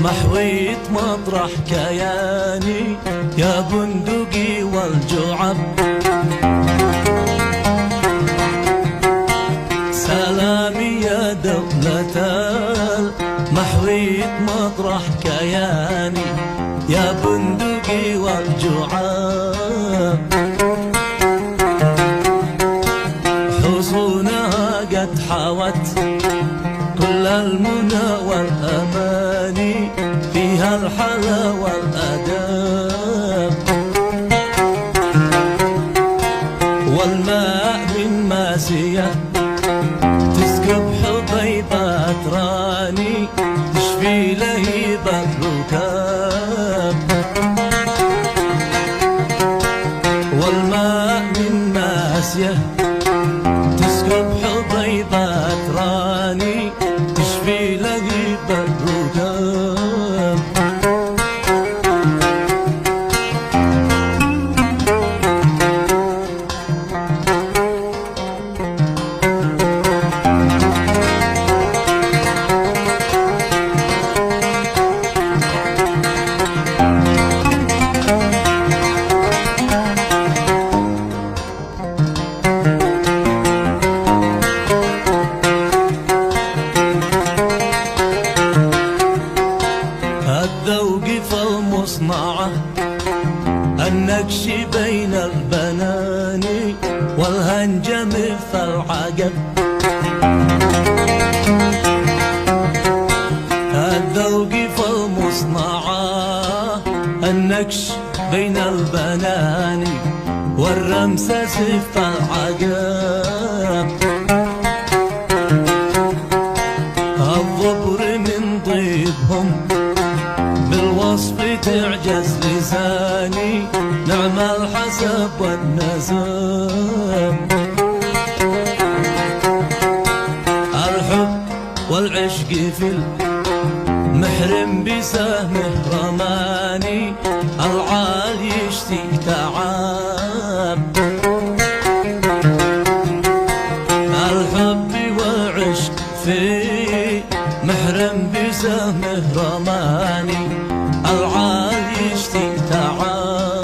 محويت مطرح كياني يا بندقي والجعب. سلامي يا دولة محويت مطرح كياني يا بندقي والجعاب. حصونها قد حوت كل المنى والأماني فيها الحلا والأداب. والماء من ماسية تسكب حبيبات راني تشفي لهيب الركاب. والماء من ماسية تسكب حبيبات راني تشفي لهيب الركاب. الذوق في المصنعة النقش بين البناني والهنجم في العقب. الذوق في المصنعة النقش بين البناني والرمسس في العقب. الضبر من طيبهم بالوصف تعجز لساني نعم الحسب والنسب. الحب والعشق في المحرم بسهمه رماني العالي يشتي تعاب. الحب والعشق في محرم بسهمه رماني العالي يشتي تعاب.